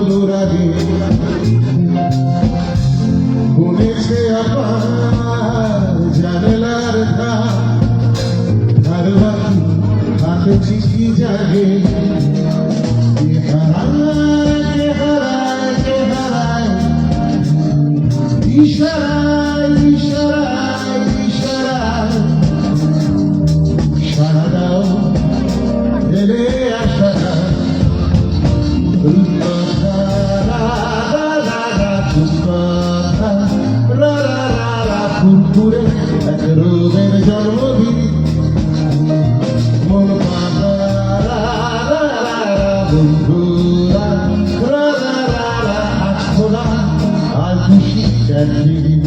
অনুরাগে বলেছে আমার জানলার ধার হাতে চিঠি জাগে ইশারায় ইশারায় ইশারায় সারা দাও ফেলে আসা ফুরফুরে এক রোদের জন্মদিন মন বন্ধুরা আজ খোলা আর খুশি একদিন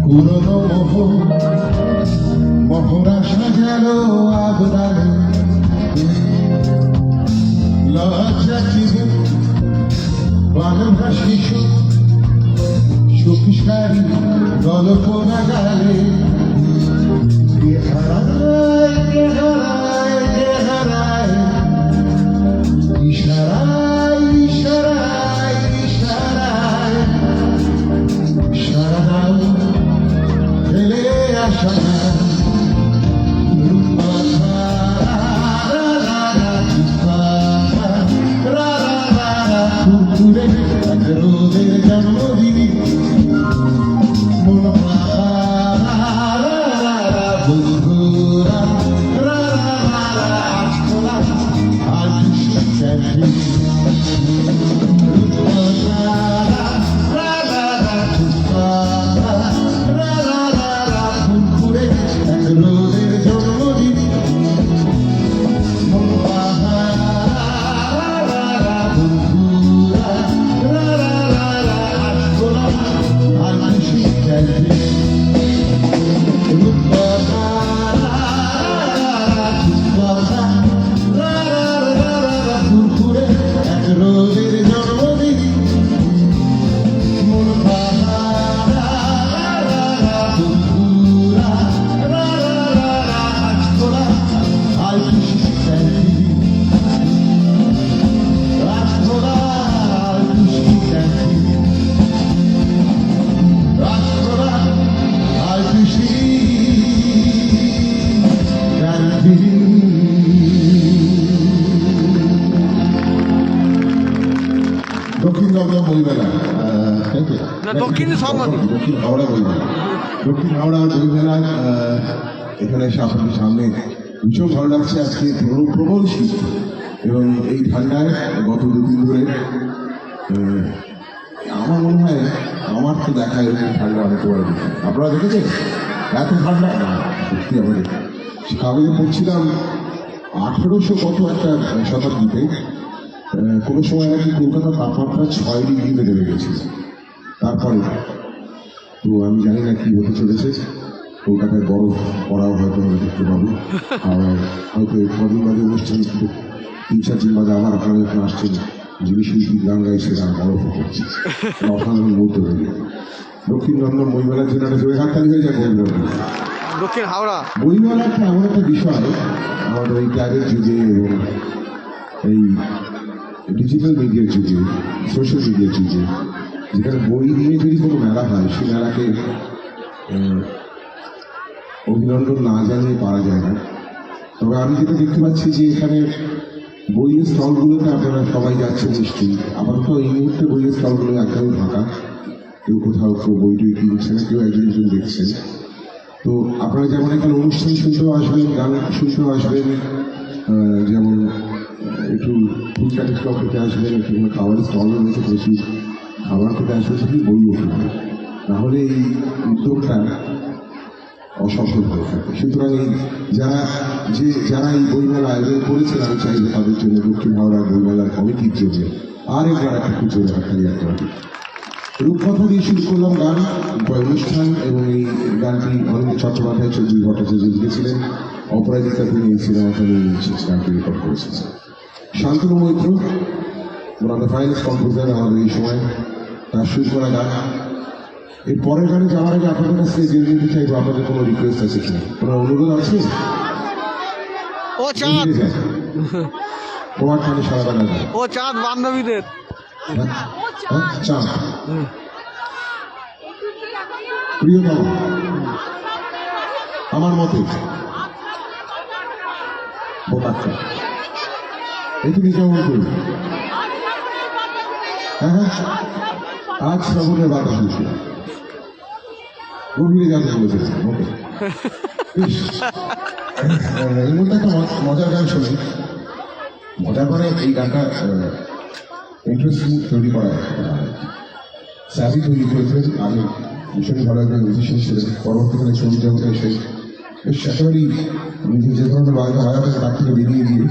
পুরনো মোহরা সাজালো আবদারে লজ্জা জীবে বানভা শিশু সুখিসারি গল্পনা গালে ইশারায় ইশারায় ইশারায় সারা দাও ফেলে আসা ফুরফুরে এক রোদের জন্মদিন মন বন্ধুরা আজ খোলা আর ফুরফুরে এক রোদের জন্মদিন দক্ষিণ দমদম বইমেলা দক্ষিণ হাওড়া বইমেলা দক্ষিণ হাওড়া বইমেলা এখানে আপনাদের সামনে ভীষণ ভালো লাগছে। আজকে প্রবল শীত এবং এই ঠান্ডায় গত দুদিন ধরে আমার মনে হয় আমার তো দেখা এরকম ঠান্ডা অনেক বড় দেখি। আপনারা দেখেছেন এত ঠান্ডা? সত্যি আমাদের কাগজে পড়ছিলাম 1800 কত একটা শতাব্দীতে কোনো সময় নাকি কলকাতার তাপমাত্রা 6 ডিগ্রিতে নেমে গেছে। তারপরে তো আমি জানি না কি হতে চলেছে, কলকাতায় বরফ পড়াও হয়তো আমরা দেখতে পাবো। আর হয়তো কদিন বাদে অনুষ্ঠান 3-4 দিন বাদে আবার আপনারা এখানে আসছেন, যিনি শিল্পী গান গাইছে তার বরফও করছে, অসাধারণ মুহূর্ত হয়ে যায়। দক্ষিণ দমদম বইমেলার জন্য একটা জোরে হাততালি হয়ে যায়। দক্ষিণ হাওড়া বইমেলাটা এমন একটা বিষয় আমাদের এই ট্যাগের যুগে এবং এই ডিজিটাল মিডিয়ার যুগে, সোশ্যাল মিডিয়ার যুগে, যেখানে বই নিয়ে যদি কোনো মেলা হয়, সেই মেলাকে অভিনন্দন না জানিয়ে পারা যায় না। তবে আমি যেটা দেখতে পাচ্ছি যে এখানে বইয়ের স্টলগুলোতে আপনারা সবাই যাচ্ছেন নিশ্চয়ই। আপাতত এই মুহূর্তে বইয়ের স্টলগুলো একদমই ফাঁকা। কেউ কোথাও কেউ বই টই কিনছেন, কেউ একজন দেখছেন। তো আপনারা যেমন এখানে অনুষ্ঠান শুনতেও আসবেন, গান শুনতেও আসবেন, যেমন একটু ফুলচাটি ক্লাব থেকে আসবেন, একটু খাবারের স্টল রয়েছে, বেশি খাবার থেকে আসবে, সেটি বইও কিনবেন, তাহলে এই উদ্যোগটা অসফল হয়ে থাকে। সুতরাং এই যারা এই বইমেলা আয়োজন করেছেন, আমি চাই যে তাদের জন্য দক্ষিণ হাওড়া বইমেলার কমিটির জন্য আরেকবার একটা খুঁজে রাখাই একটা রূপকথা দিয়ে শুরু করলাম গান অনুষ্ঠান, এবং এই গানটি অনিন্দ চট্টোপাধ্যায়, চৌধুরী ভট্টাচার্য লিখেছিলেন, অপরাজিতা তিনি এই সিনেমাটা নিয়ে গানটি রেকর্ড করেছেন। শান্তনু মৈত্র, ওনার দ্য ফাইনাল কম্পোজার আমাদের এই সময়, তার শুরু করা গান। এর পরের গানে যাওয়ার আগে আপনাদের কাছ থেকে জেনে নিতে চাইবো আপনাদের কোনো রিকোয়েস্ট আছে কিনা, কোনো অনুরোধ আছে? ও চাঁদ, তোমার টানে সারা গান আছে। ও চাঁদ বান্ধবীদের চাঁদ প্রিয়তম আমার মতে বোকাচ্ছা, এই তুমি কেমন করবে? হ্যাঁ, আজ শ্রাবণের বাতাস হয়েছে, গভীরে যাতে বলেছে। ওকে, এর মধ্যে একটা মজার গান শোনে, মজার মানে এই গানটা ইন্টারেস্টিং তৈরি করা স্যাভি তৈরি করেছিলেন। আমি ভীষণই ভালো একজন মিউজিশিয়ান ছিলেন, পরবর্তীকালে সঙ্গীত জগতে এসে বেশ একেবারেই নিজে যে ধরনের বাজাতে বাজাতে তার থেকে বেরিয়ে গিয়ে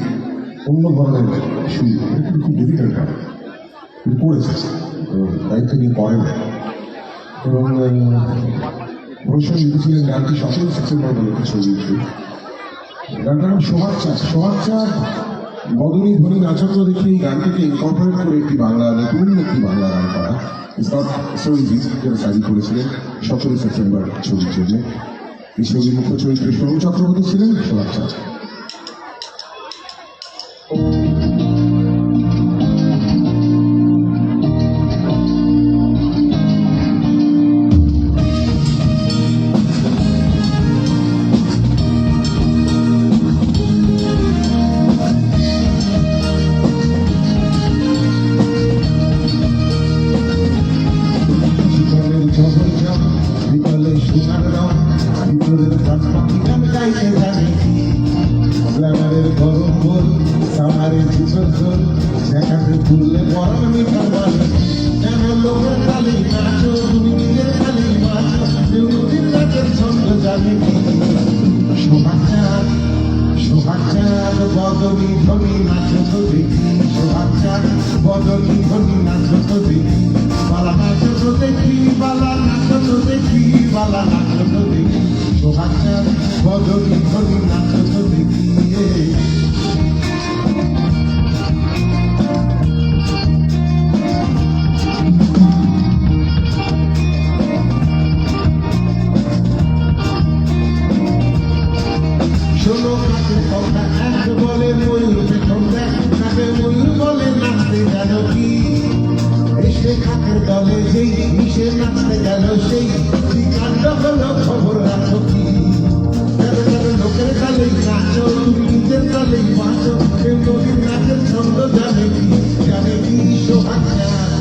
অন্য ধরনের সুর, কিন্তু খুব ডিফিকাল্ট গান কিন্তু করেছে, দায়িত্ব নিয়ে করেন। এবং অবশ্যই লিখেছিলেন গানটি 17 সেপ্টেম্বর বলে ছবি। গানটার নাম সোহাগ চাঁদ। সোহাগ চাঁদ বদনী ধ্বনি নাচন্দ্র দেখে এই গানটিকে ইনকর্পোরেট করে একটি নতুন একটি বাংলা গান করা ইটস নট সো ইজি, যেটা সাজি করেছিলেন 17 সেপ্টেম্বর ছবির জন্য। এই ছবির মুখ্য চরিত্রে সৌম চক্রবর্তী ছিলেন সোহাগ চাঁদ। বদনী ধ্বনি নাচ তো দেখি, সোহাগ চাঁদ বদনী ধ্বনি নাচ তো দেখি, বালা নাচ তো দেখি, বালা নাচ তো দেখি, বালা নাচ তো দেখি, সোহাগ চাঁদ বদনী ধ্বনি নাচ তো দেখি। শোনো কাকের কথা, এক বলে ময়ূর পেছন দেখ, কাকের ময়ূর বলে নাচতে গেল কি, এসে কাকের দলে যেই মিশে নাচতে গেল সেই, কি কাণ্ড হলো খবর রাখো কি, কেন কেন লোকের তালেই নাচো, তুমি নিজের তালেই বাঁচো, কেউ নদীর নাচের ছন্দ জানে কি, সোহাগ চাঁদ,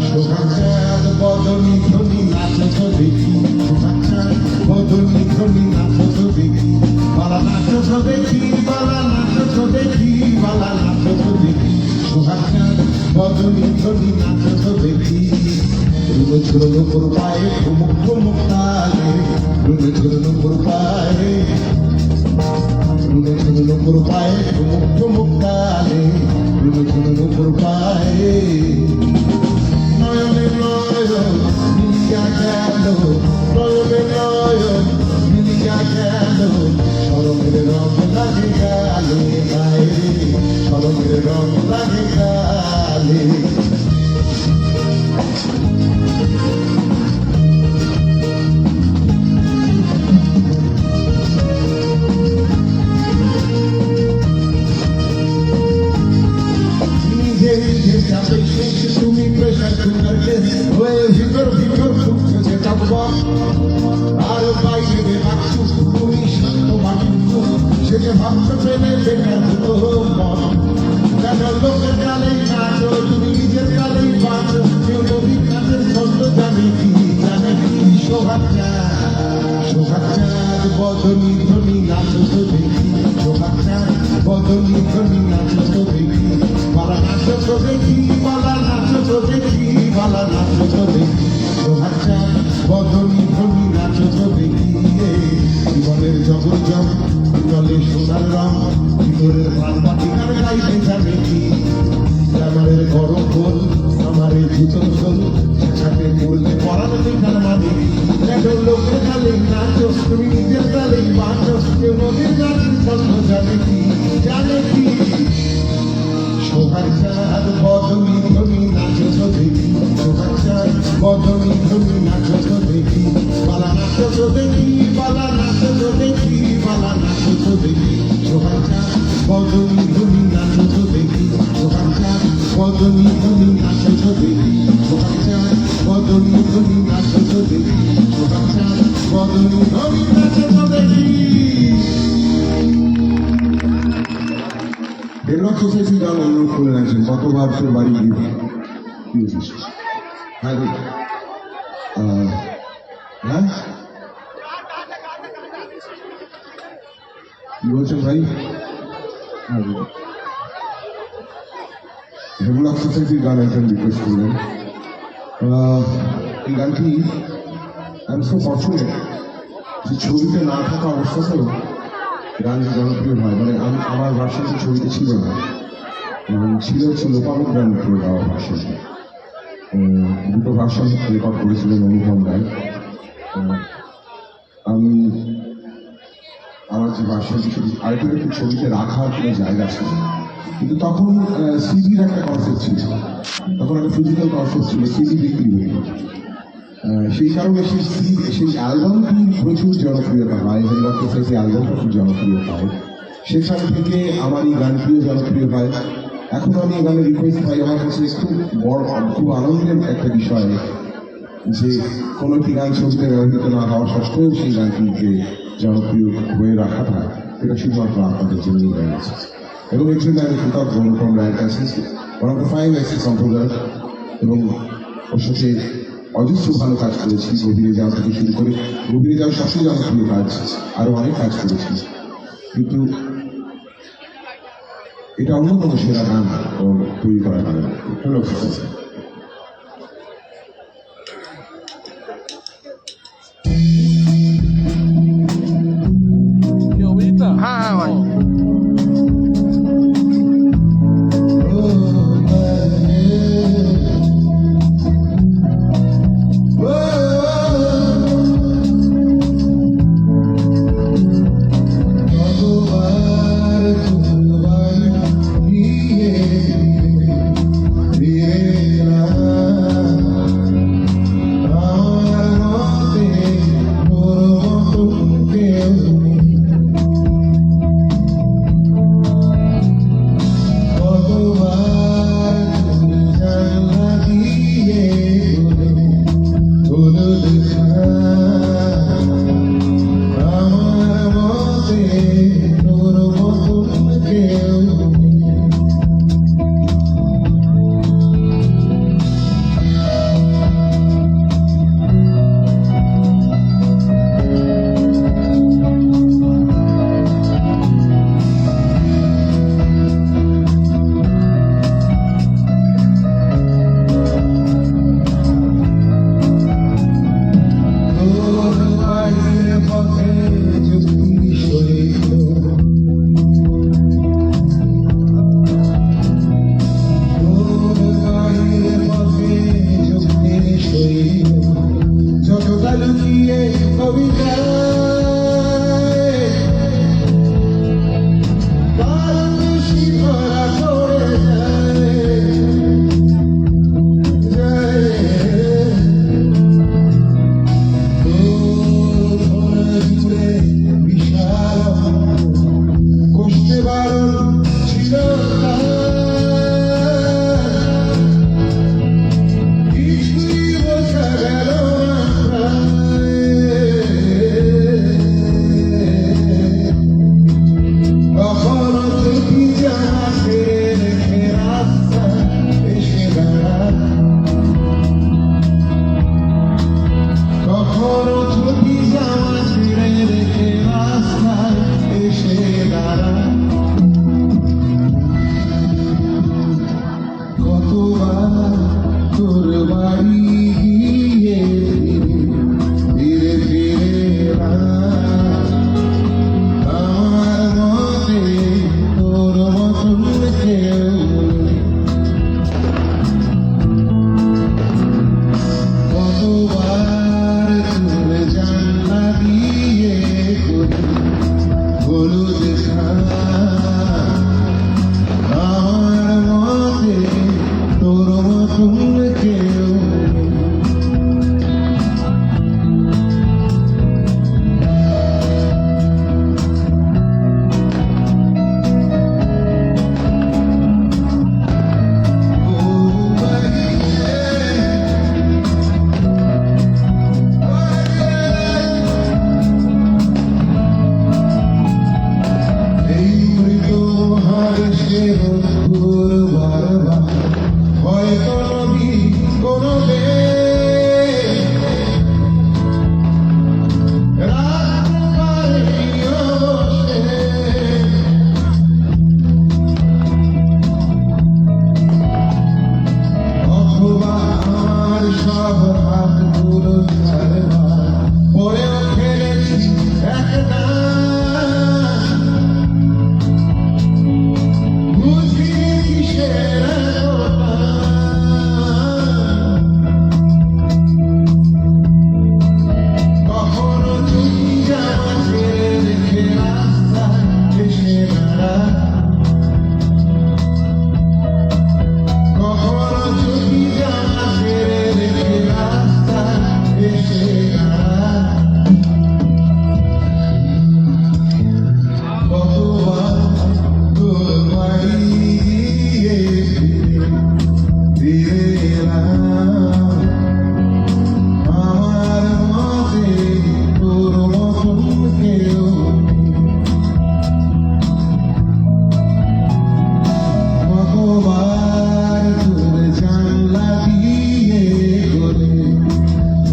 সোহাগ চাঁদ বদনী ধ্বনি নাচ তো দেখি, সোহাগ চাঁদ বদনী ধ্বনি নাচ তো দেখি, বালা নাচ তো দেখি, বালা নাচ তো দেখি, বালা নাচ তো দেখি, সোহাগ চাঁদ বদনী ধ্বনি নাচ তো দেখি। রুমে ছড়ানো পুর পায়ে ঠুমুক ঠুমুক তালে, রুমে ছড়ানো পুর পায়ে, রুমে ছড়ানো পুর পায়ে ঠুমুক ঠুমুক তালে, রুমে ছড়ানো পুর পায়ে। নয়নে নয়ন মিলিয়া গেল, নয়নে নয়ন মিলিয়া গেল, শরমের রং লাগে গালে গায়ে, শরমের রং লাগে গালে। তুমি প্রেশার কুকার হয়ে ভিতর ভিতর ফুটছে যেটা আর বাইরে বাচ্চু তুমি শান্ত বাচ্চু, সেটা ভাবতে পেরে বেকার হতো মন, কেন লোকের গালেই নাচো, তুমি নিজের গালেই বাঁচো, কেউ নদীর কাছের ছন্দ জানে কি, বদনি ধ্বনি নাচো তো দেখি সোহাগ চাঁদ বদনি ধ্বনি নাচো তো দেখি বালা নাচো তো দেখি বালা নাচো তো দেখি বালা নাচো তো দেখি সোহাগ চাঁদ বদনি ধ্বনি নাচো তো দেখি জীবনের জগৎ জগ জলে সোনার রং ভিতরের প্রাণ পাতি গান গাইতে জানে কি আমারের গরম গোল আমারের জুতোর গোল সাথে বললে পড়ানো দেখার মানে এখন লোকের তালে নাচো তুমি নিজের তালে বাঁচো কেউ নদীর গাছের ছন্দ জানে কি সোহাগ চাঁদ বদনি ধ্বনি নাচো তো দেখি সোহাগ চাঁদ বদনি ধ্বনি নাচো তো দেখি বালা নাচো তো দেখি বালা নাচো তো দেখি বালা নাচো তো দেখি সোহাগ চাঁদ বদনি ধ্বনি নাচো তো দেখি সোহাগ চাঁদ বদনি ধ্বনি নাচো তো দেখি সোহাগ চাঁদ বদনি ধ্বনি নাচো তো দেখি সোহাগ চাঁদ বদনি ধ্বনি নাচো তো দেখি ডেনমার্ক সোসাইটি গান অনুরোধ করে রাখছেন কতবার তোর বাড়ি গিয়ে গিয়েছিস হ্যাঁ হ্যাঁ কি বলছেন ভাই হেমলক সোসাইটির গান একজন রিকোয়েস্ট করলেন এই গানটি আমি সো ফর্চুনেট যে ছবিতে না থাকা অবস্থাতেও গান জনপ্রিয় হয় মানে আমার ভার্সনটি ছবিতে ছিল না এবং ছিল লোপামুখ গানপ্রিয় গাওয়া ভার্সন দুটো ভার্সন রেকর্ড করেছিলেন অনুপম রায় আমি আমার যে ভার্সনটি শুধু আলটিমেটলি ছবিতে রাখার কোনো জায়গা ছিল কিন্তু তখন সিডির একটা কনসেপ্ট ছিল তখন একটা ফিজিক্যাল কনসেপ্ট ছিল সিডি বিক্রি হয়ে সেই কারণে সেই অ্যালবামটি প্রচুর জনপ্রিয়তা পায় হেমলক সোসাইটি অ্যালবামটা খুব জনপ্রিয় পায় সেখান থেকে আমার এই গানটিও জনপ্রিয় হয় এখন আমি এই গানের রিকোয়েস্ট পাই আমার কাছে খুব আনন্দের একটা বিষয় যে কোনো একটি গান ছবিতে ব্যবহৃত না হওয়া সত্ত্বেও সেই গানটিকে জনপ্রিয় হয়ে রাখাটা এটা শুধুমাত্র আপনাদের জন্যই হয়ে গেছে এবং এর জন্য আমি কৃতজ্ঞ অনুপম রায়ের কাছে one of the finest composer এবং ওর সাথে অজস্র ভালো কাজ করেছি গভীরে যাওয়া থেকে শুরু করে গভীরে যাওয়া সবচেয়ে জনপ্রিয় কাজ আরো অনেক কাজ করেছি কিন্তু এটা অন্যতম সেরা গান তৈরি করা গান হলো হ্যাঁ হ্যাঁ ভাই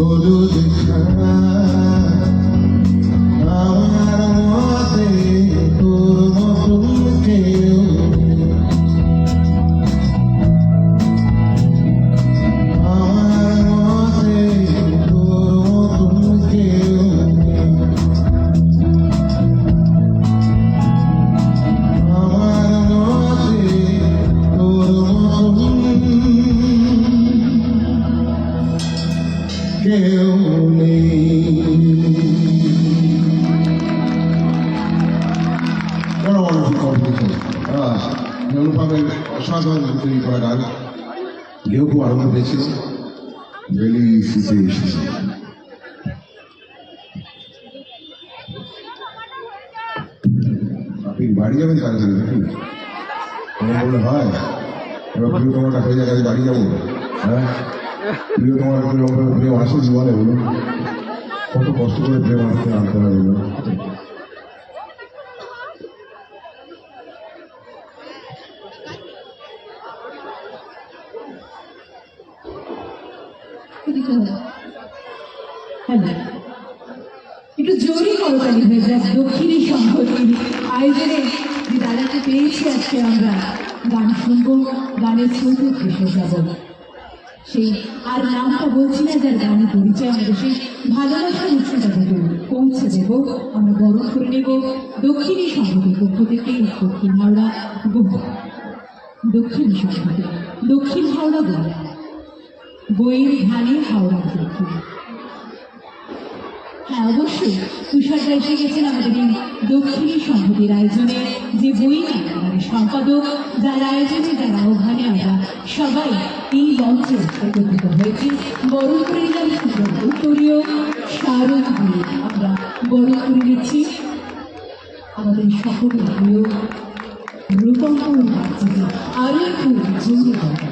হলো দেখা আমার মতে তোর মতন কেউ আমার মতে তোর মতন কেউ আমার মতে তোর মতন কেউ নেই। বড় বড় কম্পিটিশন অনুপমের অসাধারণ তৈরি করা গান কেউ খুব আনন্দ পেয়েছিল। বেলি শীতে এসেছে আপনি বাড়ি যাবেন তাড়াতাড়ি নাকি তোমার বললে হয় এবার প্রিয় তোমারটা হয়ে যায় কাজে বাড়ি যাবো হ্যাঁ প্রিয় তোমার প্রেম আসে জীবনে বলুন কত কষ্ট করে প্রেম আনতে হবে বলুন একটু জোরই করতালি হয়ে যাক দক্ষিণী সংহতির আয়োজনে যে দাদাকে পেয়েছি আজকে আমরা গান শুনবো গানের স্রোতে ভেসে যাব সেই আর নামটা বলছি না যার গানের পরিচয় আমাদের সেই ভালোবাসার উৎসটা দেবো পৌঁছে দেব আমরা বরণ করে নেব দক্ষিণী সংহতির পক্ষ থেকে দক্ষিণ হাওড়া দক্ষিণী সংহতি দক্ষিণ হাওড়া বইয়ের ধানে হাওড়ার দক্ষিণ। হ্যাঁ অবশ্যই তুষারদা এসে গেছেন আমাদের এই দক্ষিণী সংহতির আয়োজনে যে বই আমাদের সম্পাদক যার আয়োজনে যার আহ্বানে আমরা সবাই এই মঞ্চে একত্রিত হয়েছি বরণ করে নিলাম উত্তরীয় স্মারক দিয়ে আমরা বরণ করে নিচ্ছি আমাদের সকলের প্রিয় রূপঙ্কর বাচ্চাকে আরো একটু জোরে দরকার।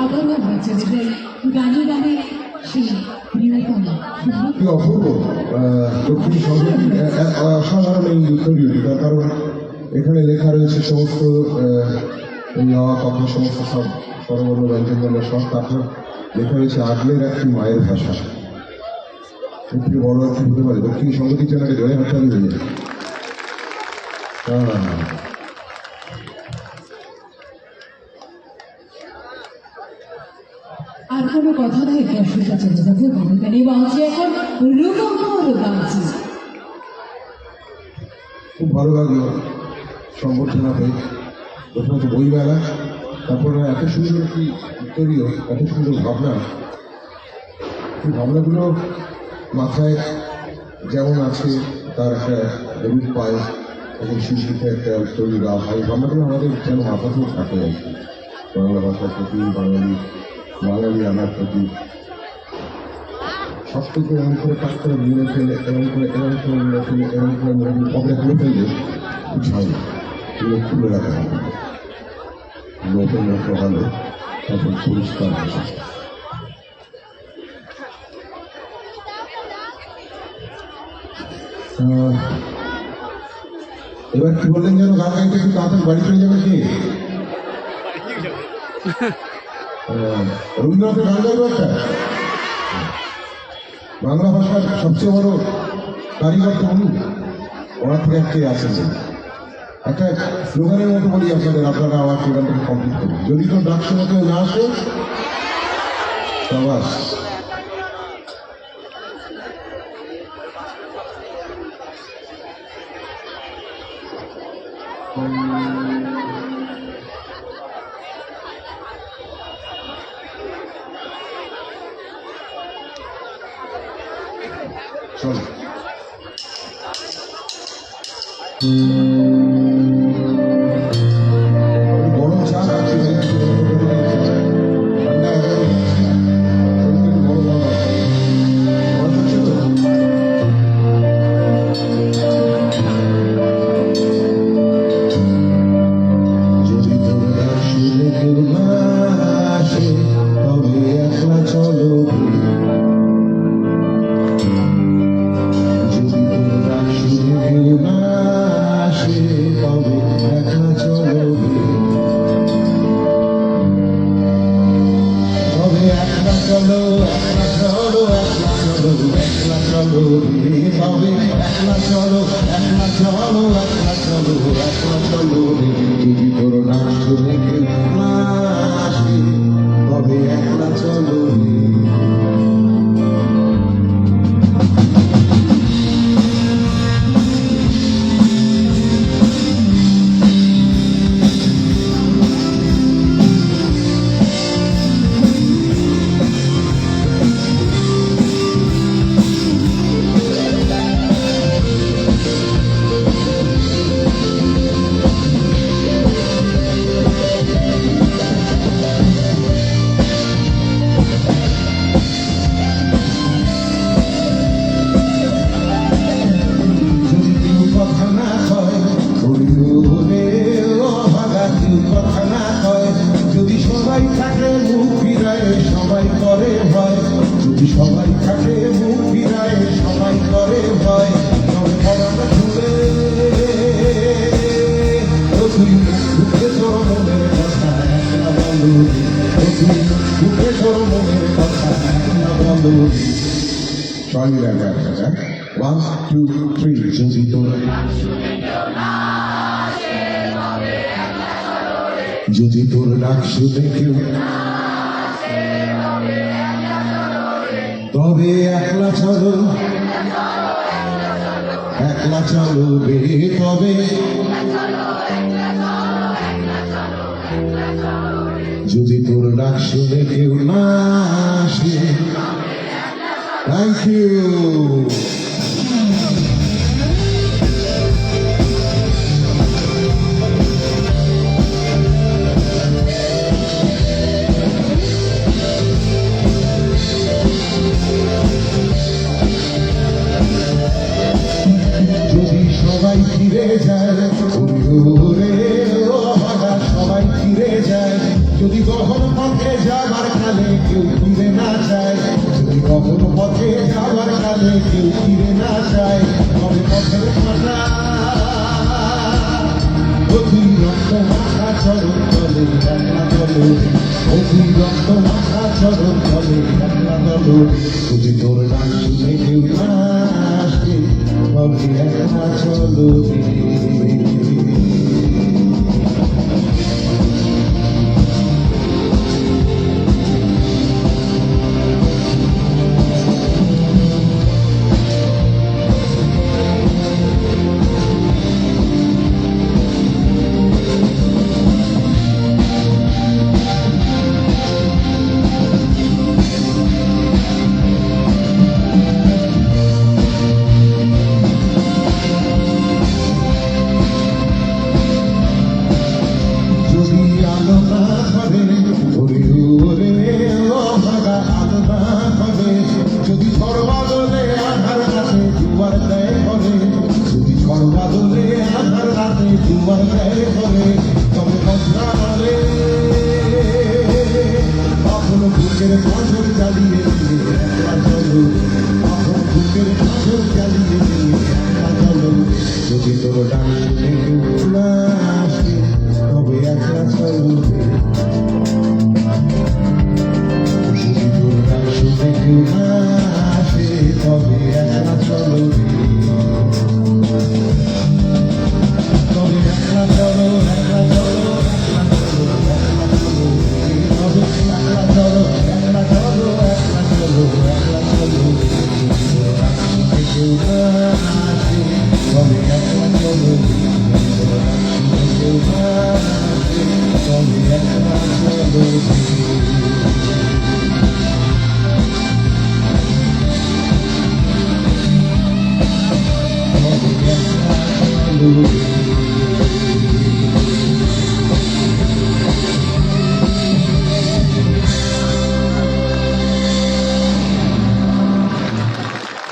আবারও বাচ্চাদের গানে গানে সেই প্রিয়তম কি অপূর্ব দক্ষিণ সংহতি অসাধারণ এই তৈরি তার কারণ এখানে লেখা রয়েছে সমস্ত কথা সমস্ত সব সর্বর্ণ ব্যঞ্জনবর্ণ সব তারপর লেখা রয়েছে আগলের একটি মায়ের ভাষা একটি বড় একটি হতে পারে দক্ষিণ সংহতি চ্যানেলে জয় হাততালি হয়ে যায়। আর কোনো কথা নয় দর্শকরা চলে যাবো গানে বাঁচি এখন রূপঙ্কর বাঁচি। খুব ভালো লাগলো সম্বর্ধনা পেয়ে প্রথমত বইমেলা তারপরে এত সুন্দর একটি উত্তরীয় এত সুন্দর ভাবনা এই ভাবনাগুলো মাথায় যেমন আছে তার একটা রূপ পায় এবং শিল্পীতে একটা উত্তরীয় গান হয় ভাবনাগুলো আমাদের যেন মাথাতেও থাকে আর কি বাংলা ভাষার প্রতি বাঙালি আনার প্রতি সবটুকু এমন করে কাজ করে মিলে ফেলে এমন করে মিলে ফেলে এমন করে পকেটে খুলে ফেললে কিছু হয় না এগুলো খুলে রাখা হবে নতুন নতুন হলে তখন পরিষ্কার আসে। এবার কি বললেন যেন গান গাইতে একটু তাড়াতাড়ি বাড়ি চলে যাবে কি রবীন্দ্রনাথের গান গাইব একটা বাংলা ভাষার সবচেয়ে বড় কারিগর তো উনি ওনার থেকে একটি আছে একটা স্লোগানের মতো বলি আপনারা আমার স্লোগানটাকে কমপ্লিট করুন যদি তো ডাক সময় কেউ না আসে সবাস চলো গরম চা খাচ্ছি ঠান্ডা হচ্ছে তো চলো রে যদি তোর নাম শুনে কেউ না আসে তবে একলা চলো রে যদি কেউ কথা না কয় বলে ও ভাগা কেউ কথা না কয় যদি সবাই থাকে মুখ ফিরায় সবাই করে ভয় যদি সবাই থাকে মুখ ফিরায় সবাই করে ভয় তবে পড়াটা ছুড়ে তুই মুখে তোর মনের কথা একলা বলো তুই মুখে তোর মনের কথা একলা বলো সবাই মিলে একটা 1, 2, 3 যদি তোর যদি তোর ডাক শুনে কেউ তবে একলা চলো রে তবে যদি তোর ডাক শুনে কেউ না আসে থ্যাংক ইউ যদি সবাই ফিরে যায় রে ও ভাগা সবাই ফিরে যায় যদি কখনো পথে যাবার কালে কেউ ফিরে না যায় যদি কখনো পথে যাবার কালে কেউ ফিরে না যায় তবে পথের মাথা তুই রক্ত মাথা চরণ চলে একলা চলো তুই রক্ত মাথা চরণ চলে একলা চলো যদি তোর ডাক শুনে কেউ না আসে তবে একলা চলো রে যদি আলো না হবে ওরে ও ভাগা আলো না হবে যদি ঝড় বাদলে আধার রাতে দুয়ার দেয় হবে যদি ঝড় বাদলে আধার রাতে দুয়ার দেয় হবে তবে কথা বলে কখনো বুকের পাথর জ্বালিয়ে দিয়ে একলা চলো কখনো বুকের পাথর জ্বালিয়ে দিয়ে একলা চলো যদি তোর ডাক শুনে কেউ না আসে তবে একলা চলো যদি তোর ডাক শুনে কেউ না আসে তবে একলা চলো তবে একলা চলো একলা চলো একলা চলো একলা চলো তবে একলা চলো একলা চলো একলা চলো একলা চলো ডাক শুনে কেউ না আসে তবে একলা চলো কেউ না আসে তবে একলা চলো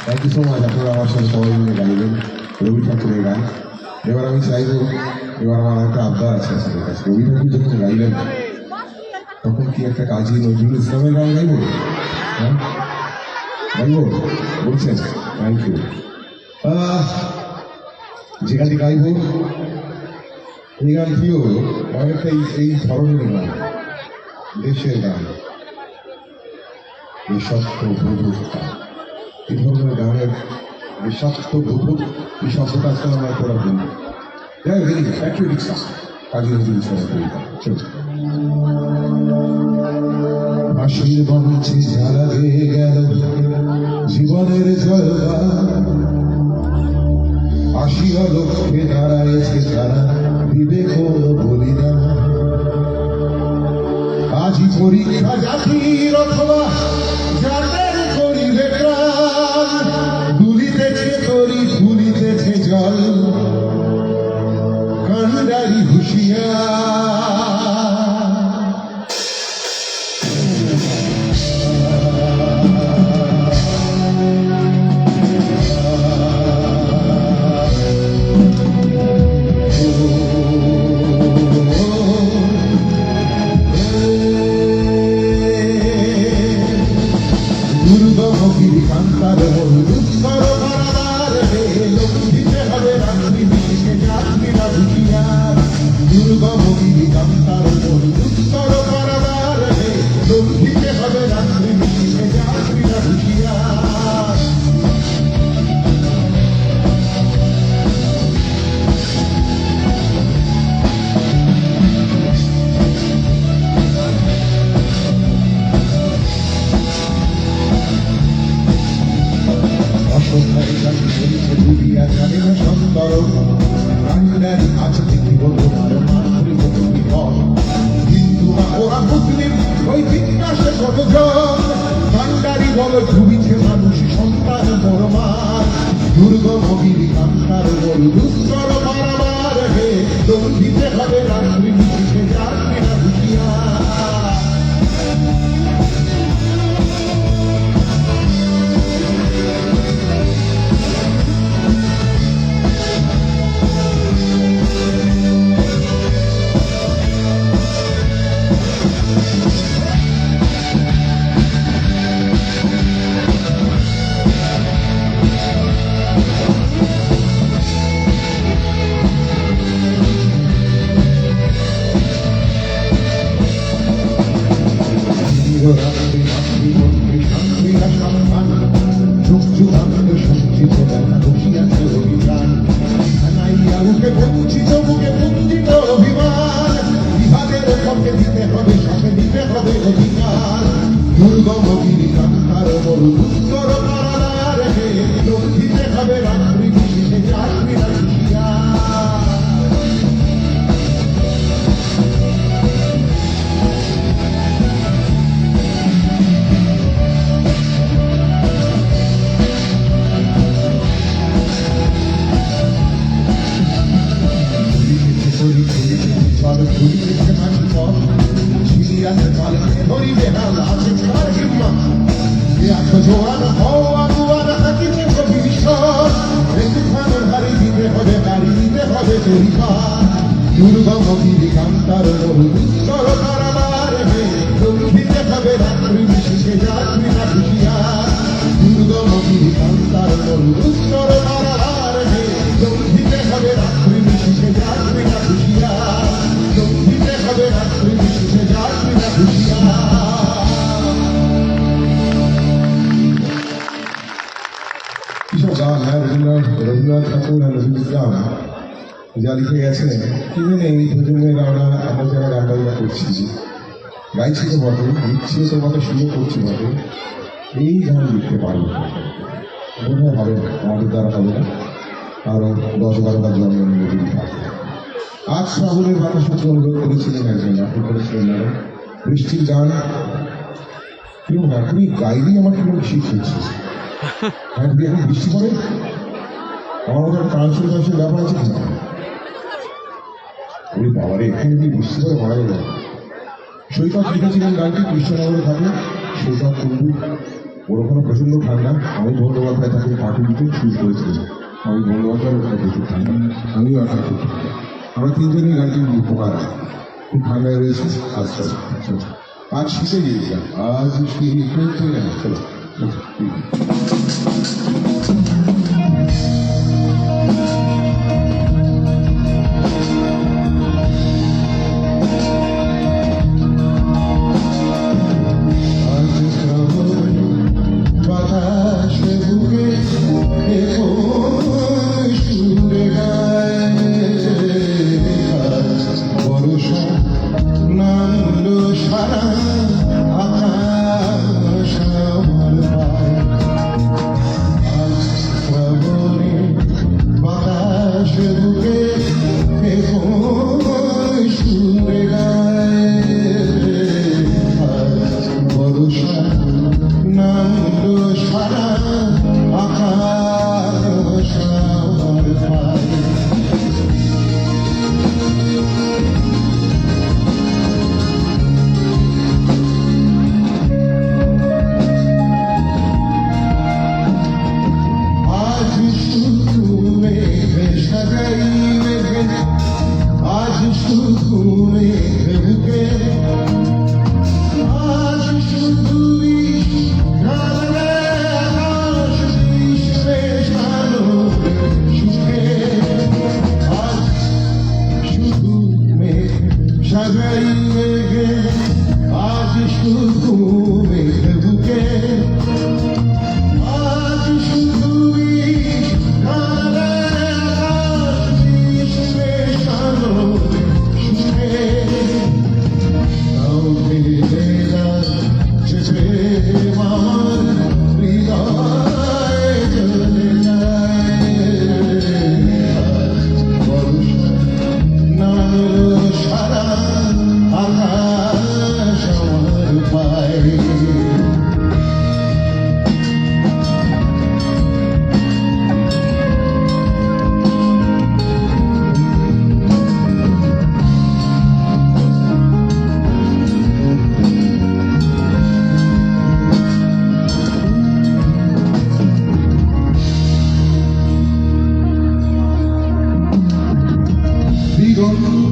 থ্যাংক ইউ সো মাচ আপনারা আমার সাথে সবাই মিলে গাইলেন রবি ঠাকুরের গান এবার আমি চাইবো এবার আমার একটা আবদার আছে আপনাদের কাছে রবি ঠাকুর যখন গাইলেন তখন কি একটা কাজী নজরুল ইসলামের গান গাইবো হ্যাঁ গাইবো বলছেন থ্যাংক ইউ যে গানটি গাইবো এই গানটিও অনেকটা এই ধরনের গান দেশের গান নিঃস্বার্থ বোধক এই ধরনের গানের নিঃস্বার্থ বোধক এই শব্দটা আজকাল আমরা করা বলি যাই হোক একটু রিক্সা কাজী নজরুল ইসলামের কবিতা চলো। হাসির মঞ্চে যারা গেয়ে গেল জীবনের জয়গান, আসিয়া লক্ষ্যে দাঁড়াইছে যারা বিবেক বলিদান। আজি পরীক্ষা জাতির অথবা যাদের করিবে প্রাণ, দুলিতেছে তরি ফুলিতেছে জল, কান্ডারি হুঁশিয়ার। দুর্গমগিরি কান্তার দুস্তর পারাবার হে, লক্ষ্মীতে হবে রাত্রি বিশেষে যাত্রীরা হুঁশিয়ার। দুর্গমগিরি কান্তার দুস্তর পারাবার হে, লক্ষ্মীতে হবে রাত্রি বিশেষে যাত্রীরা হুঁশিয়ার। অসহায় জাতি বলিছে ডুবিয়া জানে না সুন্দর, কান্ডারি আছে দেখি বলবো আর মাতৃভূমি পথ। হিন্দু না ওরা মুসলিম ওই জিজ্ঞাসে কতজন, কান্ডারি বল ডুবিছে মানুষ সন্তান বড়মার। দুর্গমগিরি কান্তার বল দুস্তর পারাবার হে, দণ্ডিতে হবে রাত্রি বিশেষে যাত্রীরা হুঁশিয়ার। রাত্রি মাতৃমন্ত্রী শান্তিরা সম্মান, যুগ যুগান্ত সঞ্চিত দেখা বসিয়াছে অভিযান। নাইয়া মুখে বঞ্চিত মুখে পুঞ্জিত অভিমান, বিভাগের পক্ষে দিতে হবে সাথে দিতে হবে অধিকার। দুর্গমগিরি কান্তার বড় দুস্তর পারাবার হে, লক্ষ্মীতে হবে রাত্রি বিশেষে যাত্রীরা হুঁশিয়ার। জল ফুলিতেছে মাটি পথ, ছিড়িয়াছে পালকে ধরিবে হাল আছে তার হিম্মত। এ আছো জোয়ান হও আগুয়ান হাকিছে ভবিষ্যৎ, এ তুফানের হারি দিতে হবে গাড়ি দিতে হবে তরিপার। দুর্গমগিরি কান্তার বহু দুস্তর পারাবার হে, দিতে হবে রাত্রি বিশেষে যাত্রীরা হুঁশিয়ার। দুর্গমগিরি কান্তার বহু দুস্তর পারাবার হে, দিতে হবে রাত্রি বিশেষে যাত্রীরা হুঁশিয়ার। দিতে হবে রাত্রি বিশেষে যাত্রীরা হুঁশিয়ার। কিসব গান হ্যাঁ রবীন্দ্রনাথ ঠাকুর আর নজরুল ইসলাম যা লিখে গেছেন, কি জানে এই প্রজন্মের আমরা যারা গান বাজনা করছি, গাইছি তো বটে, লিখছিও তো বটে, শুরু করছি বটে, এই গান লিখতে পারবো বোধ হয় হবে না, আমাদের দ্বারা হবে না। আরও 10-12বার জন্মদিন যদি থাকে। আজ শ্রাবণের বাতাস অনুভব করেছিলেন একজন, আপনি করেছিলেন ম্যাডাম বৃষ্টির গান। কেউ এখনই গাইলেই আমার কেমন শীত হচ্ছে। হ্যাঁ এখন বৃষ্টি পড়ে, আমার মতো ট্রান্সফার ব্যাপার আছে কি? ওই বাবারে এখানে যদি বৃষ্টি পড়ে মারা গেল। সৈকত লিখেছিলেন গানটি কৃষ্ণনগরে থাকে, সৈকত কুণ্ডু। ওর ওখানে প্রচণ্ড ঠান্ডা। আমি বন্দ্যোপাধ্যায় তাকে পার্টি দিতে শুরু করেছিলেন। আমি বন্দ্যোপাধ্যায়ের ওখানে প্রচুর ঠান্ডা, আমিও এখন খুব ঠান্ডা। আমরা তিনজনই গানটি উপকার খুব ঠান্ডায় রয়েছে। আচ্ছা আচ্ছা, আজ শীতে গিয়েছিলাম, আজ শীতে চলো। সুরে গায় সাজাই মেঘে আজ শুধু মেঘ বুকে আজ শুধুই সারা আকাশ আমার পায়ে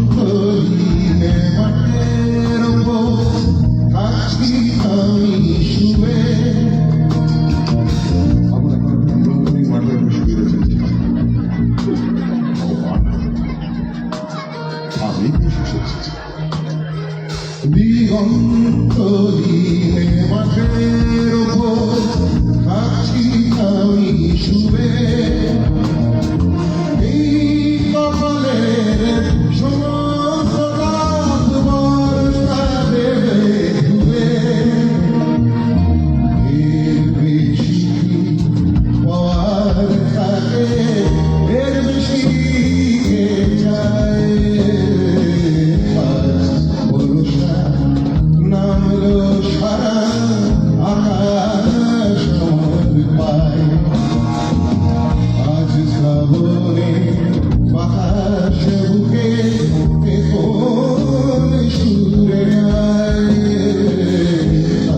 দিগন্তহীনে মাঠের ওপর থাকছি আমি শুয়ে আমরা এখন দিগন্তহীন মাঠের উপর শুয়ে রয়েছি। আমি দিগন্তহীনে মাঠের ওপর থাকছি আমি শুয়ে এই কপালের সমস্ত রাত বর্ষা দেবে ধুয়ে এর বেশি পাওয়ার থাকে এর বেশি কে চায় আজ ভরসা নামলো সারা আকাশ আমার পায় আজ শ্রাবণে বাতাস বুকে কোন সুরে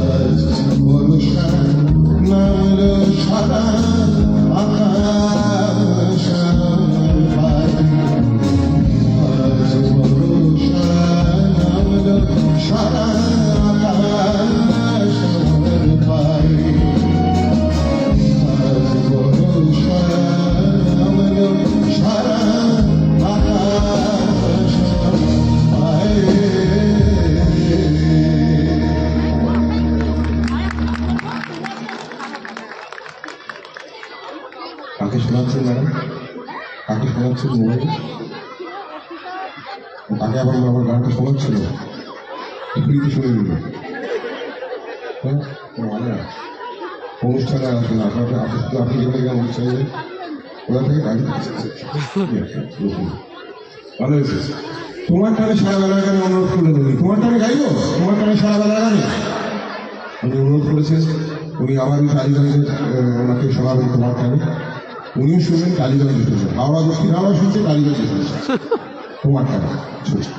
আজ ভরসা নামলো সারা আকাশ আমার পায় আজ ভরসা নামলো সারা আকাশ আমার পায় আজ ভরসা নামলো সারা আকাশ আমার কাকে শোনাচ্ছেন ম্যাডাম? কাকে শোনাচ্ছেন মোবাইলে? আগে আবার আমার গানটা শোনাচ্ছিল, ফ্রিতে শুনে নিল। হ্যাঁ, মানে অনুষ্ঠানে আসেন আপনাদের আপনি যেখানে গেলেন অনুষ্ঠানে ওরা থেকে গাড়ি ভালো হয়েছে। তোমার টানে সারা বেলার গানে অনুরোধ করলে উনি তোমার টানে গাইবো, তোমার টানে সারা বেলার গানে উনি অনুরোধ করেছেন। উনি আবার কালীগঞ্জে ওনাকে শোনাবেন তোমার টানে, উনিও শুনবেন কালীগঞ্জে শুনবেন, হাওড়া দক্ষিণ হাওড়া শুনছে, কালীগঞ্জে শুনছে তোমার টানে শুনছে।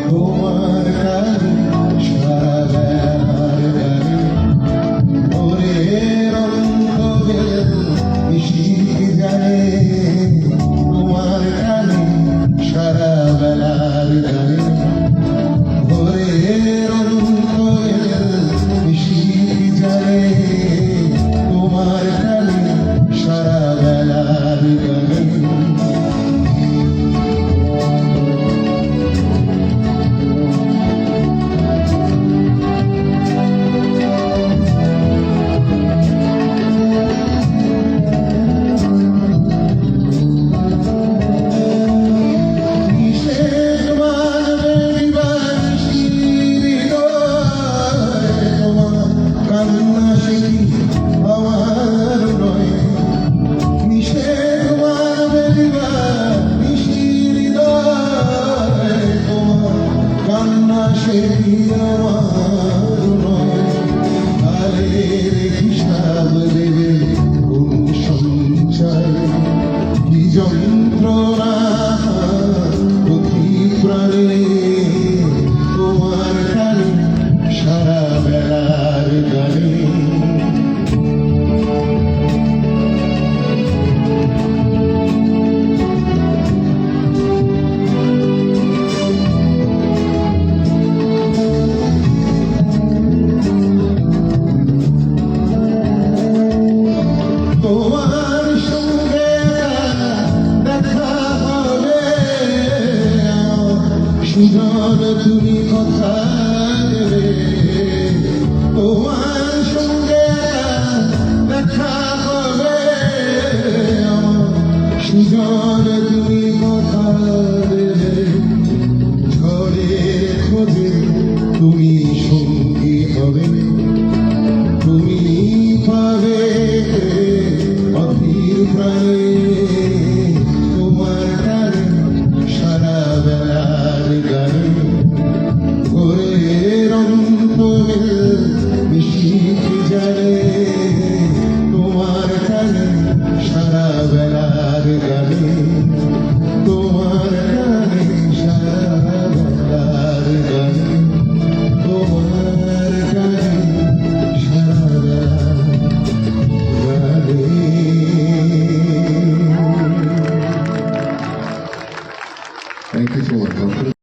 তোমার গানে সারা বেলার গানে ভোরের অন্ধকারে মিশি যায়। তোমার গানে সারা বেলার গানে ভোরের অন্ধকারে মিশি যায়। তোমার গানে সারা বেলার গানে হিসাব দেবে কোন সঞ্চয় কি যন্ত্রণা প্রতি প্রাণে তোমার টানে সারা বেলার গানে প্রাণ তুমি কথা দেবে ঝড়ের খোঁজে তুমি সঙ্গী হবে তুমি পাবে অধীর প্রাণে তোমার টানে সারা বেলার গানে ভোরের অন্তমিল মিশিয়ে জানে